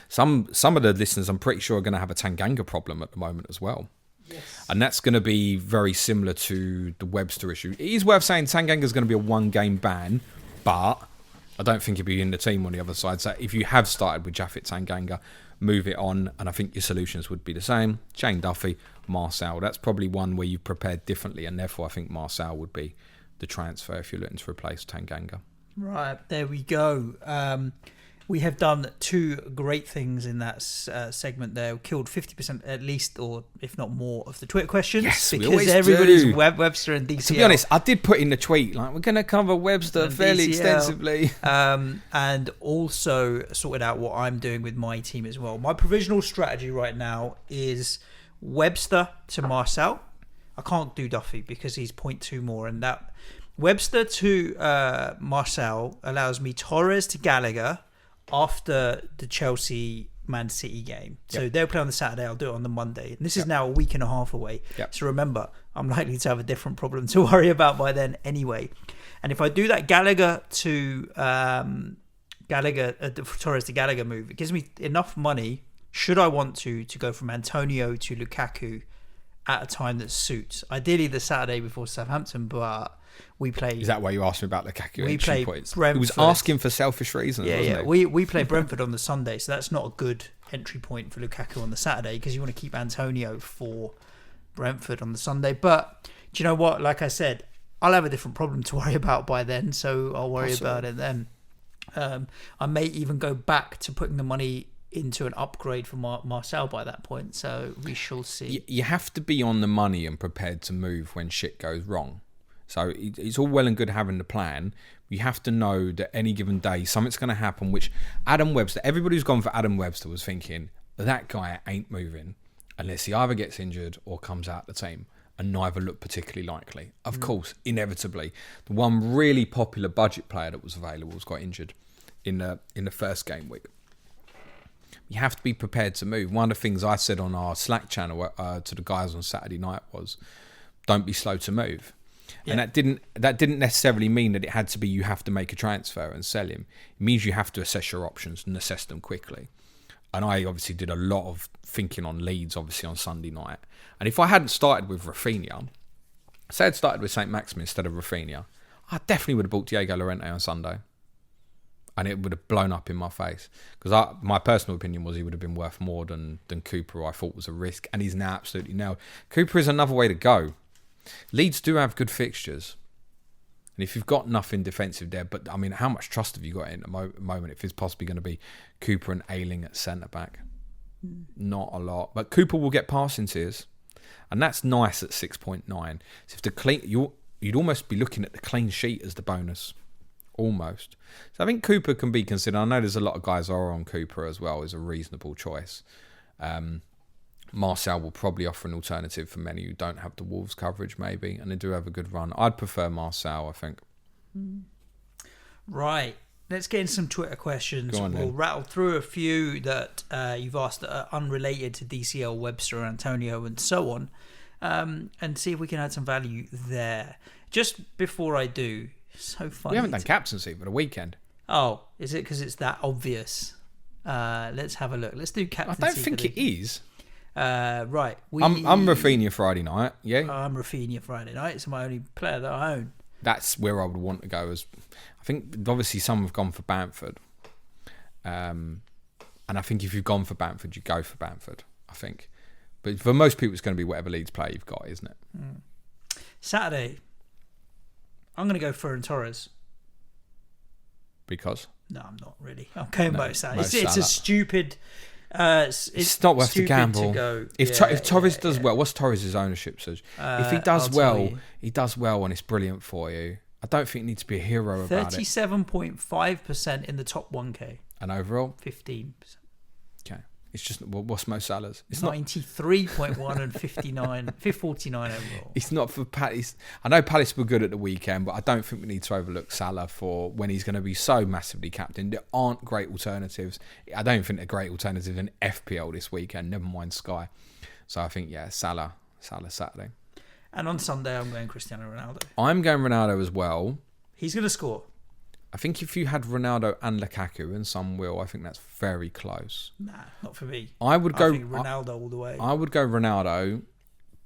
Some of the listeners, I'm pretty sure, are going to have a Tanganga problem at the moment as well. Yes. And that's going to be very similar to the Webster issue. It is worth saying Tanganga's going to be a 1-game ban, but I don't think he'll be in the team on the other side. So if you have started with Japhet Tanganga, move it on, and I think your solutions would be the same. Shane Duffy, Marcel. That's probably one where you've prepared differently, and therefore I think Marcel would be the transfer if you're looking to replace Tanganga. Right, there we go. We have done 2 great things in that segment there. We killed 50% at least, or if not more, of the Twitter questions. Yes, because we always everybody's do. Webster and DCL. To be honest, I did put in the tweet, like, we're going to cover Webster fairly extensively. And also sorted out what I'm doing with my team as well. My provisional strategy right now is Webster to Marcel. I can't do Duffy because he's 0.2 more, and that Webster to Marcel allows me Torres to Gallagher after the Chelsea Man City game. So they'll play on the Saturday, I'll do it on the Monday. And this is now a week and a half away. So remember, I'm likely to have a different problem to worry about by then anyway. And if I do that Gallagher to Torres to Gallagher move, it gives me enough money, should I want to go from Antonio to Lukaku at a time that suits. Ideally, the Saturday before Southampton, but we play. Is that why you asked me about Lukaku? We play points? Brentford. He was asking for selfish reasons. Yeah. Wasn't he? We play Brentford on the Sunday, so that's not a good entry point for Lukaku on the Saturday because you want to keep Antonio for Brentford on the Sunday. But do you know what? Like I said, I'll have a different problem to worry about by then, so I'll worry about it then. I may even go back to putting the money into an upgrade for Marcel by that point, so we shall see. You have to be on the money and prepared to move when shit goes wrong. So it's all well and good having the plan. You have to know that any given day something's going to happen, which Adam Webster, everybody who's gone for Adam Webster was thinking, that guy ain't moving unless he either gets injured or comes out the team, and neither look particularly likely. Of course, inevitably, the one really popular budget player that was available got injured in the first game week. You have to be prepared to move. One of the things I said on our Slack channel to the guys on Saturday night was, don't be slow to move. Yeah. And that didn't necessarily mean that it had to be you have to make a transfer and sell him. It means you have to assess your options and assess them quickly. And I obviously did a lot of thinking on Leeds, obviously, on Sunday night. And if I hadn't started with Rafinha, say I'd started with St. Maximin instead of Rafinha, I definitely would have bought Diego Llorente on Sunday. And it would have blown up in my face. Because my personal opinion was he would have been worth more than Cooper, who I thought was a risk. And he's now absolutely nailed. Cooper is another way to go. Leeds do have good fixtures. And if you've got nothing defensive there, but I mean, how much trust have you got in the moment if it's possibly going to be Cooper and Ayling at centre-back? Not a lot. But Cooper will get passing tiers. And that's nice at 6.9. So if the clean, you'd almost be looking at the clean sheet as the bonus. Almost. So I think Cooper can be considered. I know there's a lot of guys who are on Cooper as well. Is a reasonable choice. Marcel will probably offer an alternative for many who don't have the Wolves coverage, maybe, and they do have a good run. I'd prefer Marcel, I think. Right. Let's get into some Twitter questions. We'll rattle through a few that you've asked that are unrelated to DCL, Webster, Antonio, and so on, and see if we can add some value there. Just before I do, so funny. We haven't done captaincy for the weekend. Oh, is it because it's that obvious? Let's have a look. Let's do captaincy. I don't think it is. Right. I'm Rafinha Friday night. Yeah. I'm Rafinha Friday night. It's my only player that I own. That's where I would want to go. I think obviously some have gone for Bamford, and I think if you've gone for Bamford, you go for Bamford. I think, but for most people, it's going to be whatever Leeds player you've got, isn't it? Saturday, I'm going to go Ferran Torres. Because? No, I'm not really. I'm going by Salah. It's a stupid. It's not worth the gamble. If Torres does well, what's Torres' ownership, Suj? If he does well, he does well and it's brilliant for you. I don't think you need to be a hero about it. 37.5% in the top 1K. And overall? 15%. Okay. It's just, what's Mo Salah's? It's 93.1 and 49 overall. It's not for Palace. I know Palace were good at the weekend, but I don't think we need to overlook Salah for when he's going to be so massively captained. There aren't great alternatives. I don't think they're great alternatives in FPL this weekend, never mind Sky. So I think, Salah Saturday. And on Sunday, I'm going Cristiano Ronaldo. I'm going Ronaldo as well. He's going to score. I think if you had Ronaldo and Lukaku, and some will, I think that's very close. Nah, not for me. I think Ronaldo all the way. I would go Ronaldo,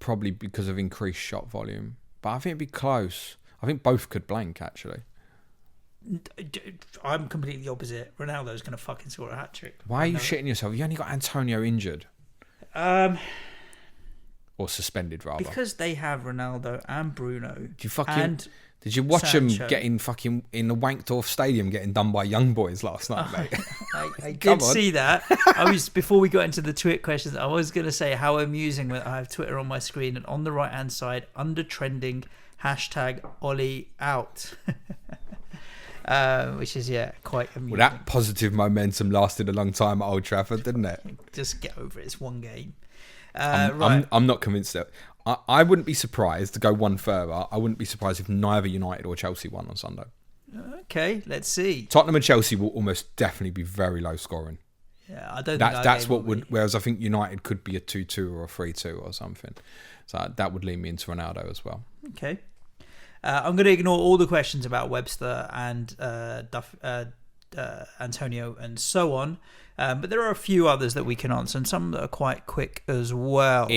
probably because of increased shot volume. But I think it'd be close. I think both could blank, actually. I'm completely opposite. Ronaldo's going to fucking score a hat-trick. Why are you shitting yourself? You only got Antonio injured. Or suspended, rather. Because they have Ronaldo and Bruno. Did you watch Sancho. them getting fucking in the Wankdorf Stadium getting done by young boys last night, mate? I did see that. Before we got into the tweet questions, I was going to say how amusing that I have Twitter on my screen and on the right hand side, under trending, #Ollie out. Which is, quite amusing. Well, that positive momentum lasted a long time at Old Trafford, didn't it? Just get over it. It's one game. I'm not convinced that. I wouldn't be surprised to go one further. I wouldn't be surprised if neither United or Chelsea won on Sunday. Okay, let's see. Tottenham and Chelsea will almost definitely be very low scoring. Yeah, I don't. That's what would. Whereas I think United could be a 2-2 or a 3-2 or something. So that would lead me into Ronaldo as well. Okay. I'm going to ignore all the questions about Webster and Antonio and so on. But there are a few others that we can answer, and some that are quite quick as well.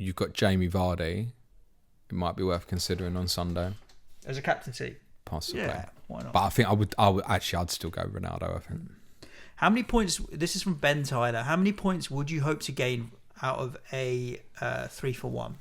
you've got Jamie Vardy. It might be worth considering on Sunday. As a captaincy? Possibly. Yeah, why not? But I think I'd still go Ronaldo, I think. How many points, this is from Ben Tyler, how many points would you hope to gain out of a 3-for-1?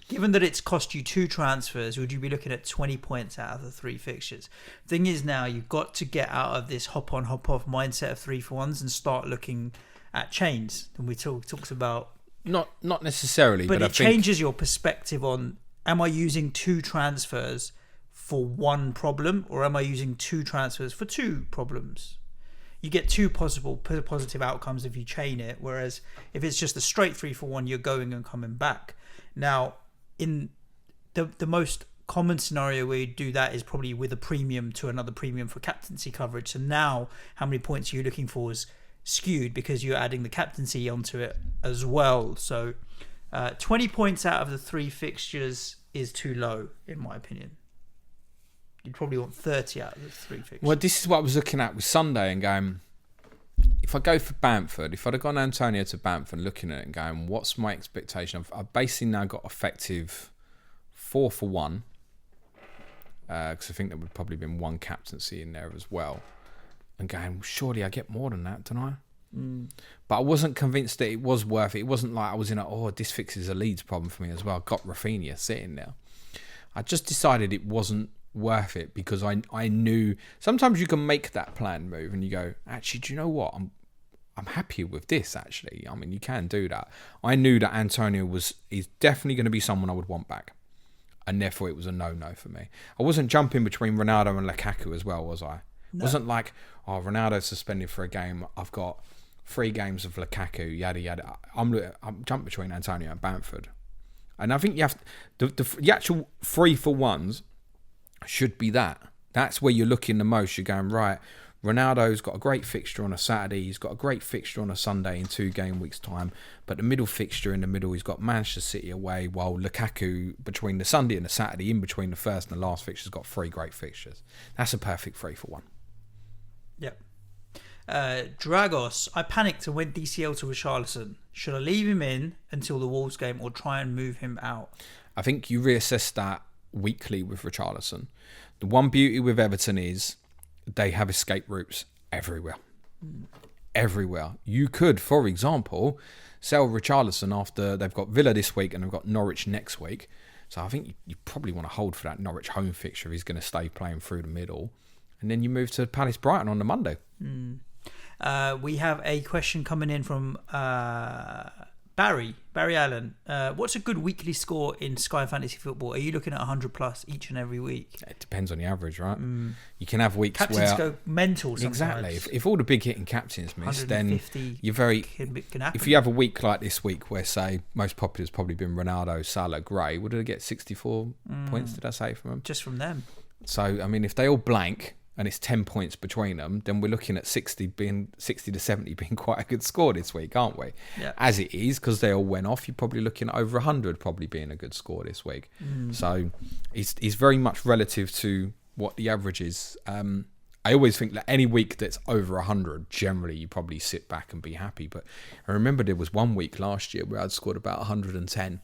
Given that it's cost you 2 transfers, would you be looking at 20 points out of the 3 fixtures? Thing is now, you've got to get out of this hop-on, hop-off mindset of 3-for-1s and start looking at chains. And we talks about... Not necessarily, but it changes your perspective on, am I using 2 transfers for 1 problem, or am I using 2 transfers for 2 problems? You get 2 possible positive outcomes if you chain it, whereas if it's just a straight 3-for-1, you're going and coming back. Now, in the most common scenario where you do that is probably with a premium to another premium for captaincy coverage. So now, how many points are you looking for is skewed because you're adding the captaincy onto it as well. So 20 points out of the 3 fixtures is too low, in my opinion. You'd probably want 30 out of the 3 fixtures. Well, this is what I was looking at with Sunday and going, if I go for Bamford, if I'd have gone Antonio to Bamford and looking at it and going, what's my expectation? I've basically now got effective 4-for-1, because I think there would probably been 1 captaincy in there as well. And going, well, surely I get more than that, don't I? But I wasn't convinced that it was worth it. It wasn't like I was in this fixes a Leeds problem for me as well. I got Rafinha sitting there. I just decided it wasn't worth it because I knew sometimes you can make that planned move and you go, actually, do you know what? I'm happy with this, actually. I mean, you can do that. I knew that Antonio is definitely going to be someone I would want back. And therefore, it was a no-no for me. I wasn't jumping between Ronaldo and Lukaku as well, was I? No. It wasn't like, Ronaldo's suspended for a game. I've got 3 games of Lukaku, yada, yada. I'm jumping between Antonio and Bamford. And I think you have the actual 3-for-1s should be that. That's where you're looking the most. You're going, right, Ronaldo's got a great fixture on a Saturday. He's got a great fixture on a Sunday in 2 game weeks' time. But the middle fixture in the middle, he's got Manchester City away, while Lukaku, between the Sunday and the Saturday, in between the first and the last fixture, has got 3 great fixtures. That's a perfect 3-for-1. Yep. Dragos, I panicked and went DCL to Richarlison. Should I leave him in until the Wolves game or try and move him out? I think you reassess that weekly with Richarlison. The one beauty with Everton is they have escape routes everywhere. Everywhere. You could, for example, sell Richarlison after they've got Villa this week and they've got Norwich next week. So I think you probably want to hold for that Norwich home fixture. He's going to stay playing through the middle. And then you move to Palace Brighton on the Monday. We have a question coming in from Barry Allen. What's a good weekly score in Sky Fantasy Football? Are you looking at 100 plus each and every week? It depends on the average, right? You can have weeks captains where go mental sometimes. Exactly. If all the big hitting captains miss, then you're very. Can happen. If you have a week like this week, where say most popular has probably been Ronaldo, Salah, Gray, what did they get? 64 points? Did I say from them? Just from them. So I mean, if they all blank and it's 10 points between them, then we're looking at 60 to 70 being quite a good score this week, aren't we? Yeah. As it is, because they all went off, you're probably looking at over 100 probably being a good score this week. So it's very much relative to what the average is. I always think that any week that's over 100, generally you probably sit back and be happy. But I remember there was one week last year where I'd scored about 110.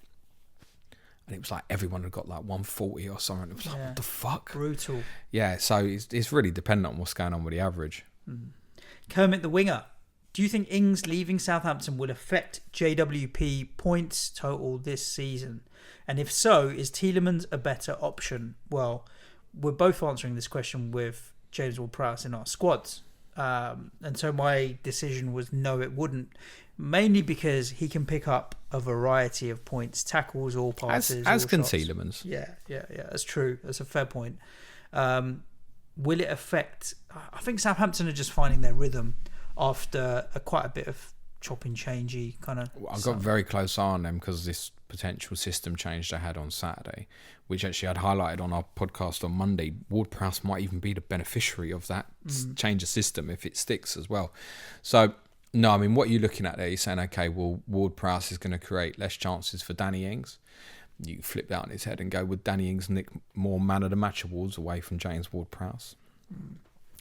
And it was like everyone had got like 140 or something. It was like, what the fuck? Brutal. Yeah, so it's really dependent on what's going on with the average. Kermit the Winger. Do you think Ings leaving Southampton will affect JWP points total this season? And if so, is Tielemans a better option? Well, we're both answering this question with James Ward-Prowse in our squads. And so my decision was no, it wouldn't. Mainly because he can pick up a variety of points, tackles, all passes. As all can shots. Tielemans. Yeah. That's true. That's a fair point. Will it affect... I think Southampton are just finding their rhythm after quite a bit of chopping changey kind of... Well, I got very close eye on them because this potential system change they had on Saturday, which actually I'd highlighted on our podcast on Monday. Ward-Prowse might even be the beneficiary of that change of system if it sticks as well. So... No, I mean, what you're looking at there, you're saying, okay, well, Ward-Prowse is going to create less chances for Danny Ings. You flip that on his head and go, would Danny Ings nick more man of the match awards away from James Ward-Prowse?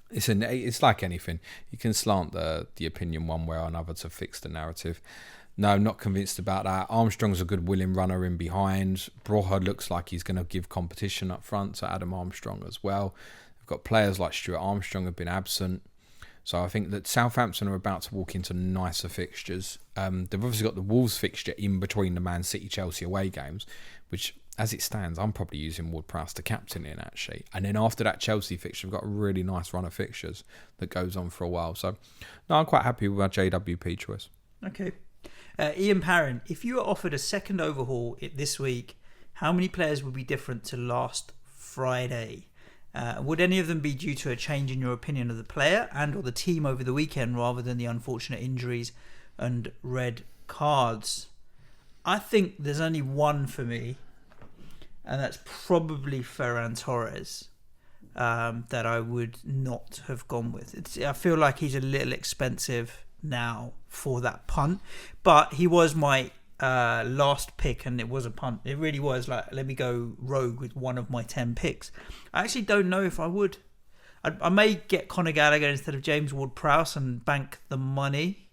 It's like anything. You can slant the opinion one way or another to fix the narrative. No, not convinced about that. Armstrong's a good willing runner in behind. Broha looks like he's going to give competition up front to Adam Armstrong as well. We've got players like Stuart Armstrong have been absent. So I think that Southampton are about to walk into nicer fixtures. They've obviously got the Wolves fixture in between the Man City, Chelsea away games, which, as it stands, I'm probably using Ward-Prowse to captain in, actually. And then after that Chelsea fixture, we've got a really nice run of fixtures that goes on for a while. So, no, I'm quite happy with our JWP choice. Okay. Ian Parron, if you were offered a second overhaul this week, how many players would be different to last Friday? Would any of them be due to a change in your opinion of the player and or the team over the weekend rather than the unfortunate injuries and red cards? I think there's only one for me, and that's probably Ferran Torres, that I would not have gone with. I feel like he's a little expensive now for that punt, but he was my last pick, and it was a punt. It really was like, let me go rogue with one of my 10 picks. I actually don't know if I would. I may get Conor Gallagher instead of James Ward-Prowse and bank the money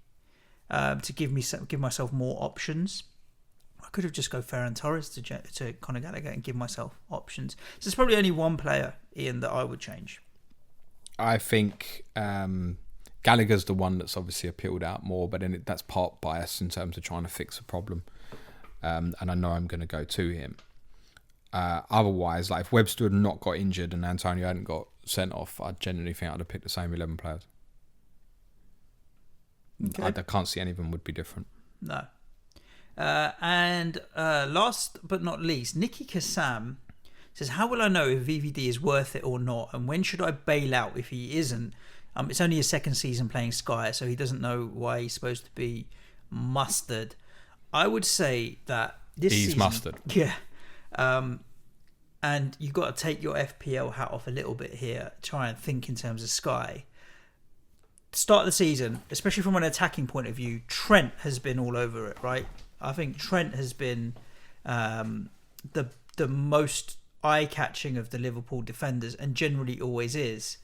to give myself more options. I could have just go Ferran Torres to Conor Gallagher and give myself options. So there's probably only one player, Ian, that I would change. I think Gallagher's the one that's obviously appealed out more, but then that's part bias in terms of trying to fix a problem. And I know I'm going to go to him. Otherwise, like if Webster had not got injured and Antonio hadn't got sent off, I genuinely think I'd have picked the same 11 players. Okay. I can't see any of them would be different. No. And last but not least, Nicky Kassam says, how will I know if VVD is worth it or not? And when should I bail out if he isn't? It's only his second season playing Sky, so he doesn't know why he's supposed to be mustard. I would say that this season... He's mustard. Yeah. And you've got to take your FPL hat off a little bit here, try and think in terms of Sky. Start of the season, especially from an attacking point of view, Trent has been all over it, right? I think Trent has been the most eye-catching of the Liverpool defenders, and generally always is.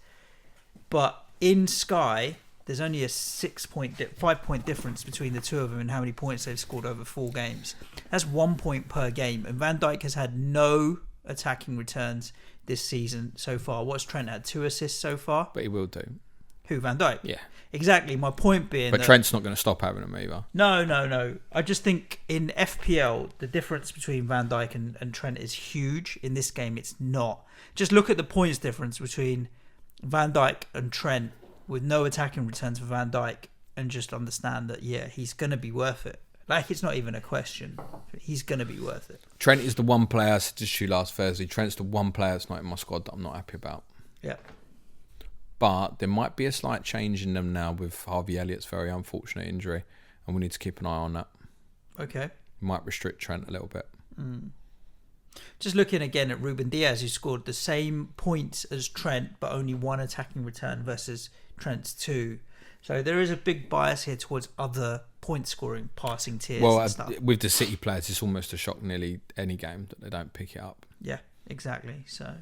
But in Sky, there's only a 5-point difference between the two of them in how many points they've scored over 4 games. That's 1 point per game. And Van Dijk has had no attacking returns this season so far. What's Trent had? 2 assists so far? But he will do. Who, Van Dijk? Yeah. Exactly. My point being But Trent's not going to stop having them either. No. I just think in FPL, the difference between Van Dijk and Trent is huge. In this game, it's not. Just look at the points difference between Van Dijk and Trent with no attacking returns for Van Dijk, and just understand that, yeah, he's going to be worth it. Like, it's not even a question. He's going to be worth it. Trent is the one player, I said to you last Thursday, Trent's the one player that's not in my squad that I'm not happy about. Yeah. But there might be a slight change in them now with Harvey Elliott's very unfortunate injury, and we need to keep an eye on that. Okay. Might restrict Trent a little bit. Just looking again at Ruben Diaz, who scored the same points as Trent, but only 1 attacking return versus Trent's 2. So there is a big bias here towards other point-scoring passing tiers and stuff. With the City players, it's almost a shock nearly any game that they don't pick it up. Yeah, exactly. So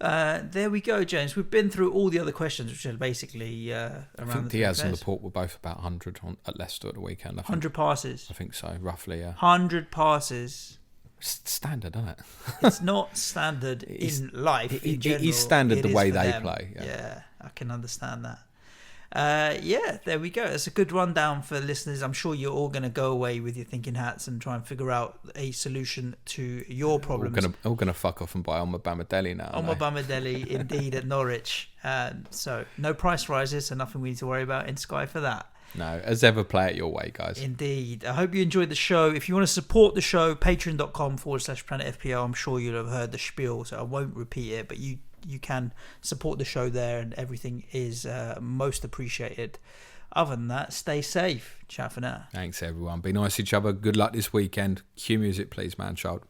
there we go, James. We've been through all the other questions, which are basically around I think Diaz and Laporte were both about 100 at Leicester at the weekend. 100 passes? I think so, roughly, yeah. 100 passes. Standard, isn't it? It's not standard in life. In general, it's standard the way they them. Play. Yeah, I can understand that. Yeah, there we go. It's a good rundown for listeners. I'm sure you're all going to go away with your thinking hats and try and figure out a solution to your problems. All going to fuck off and buy Omar Bamadeli now. Omar Bamadeli, indeed, at Norwich. So no price rises, so nothing we need to worry about in Sky for that. No, as ever, play it your way, guys. Indeed. I hope you enjoyed the show. If you want to support the show, patreon.com/Planet FPL. I'm sure you'll have heard the spiel, so I won't repeat it, but you can support the show there, and everything is most appreciated. Other than that, stay safe. Ciao for now. Thanks, everyone. Be nice to each other. Good luck this weekend. Cue music, please, man child.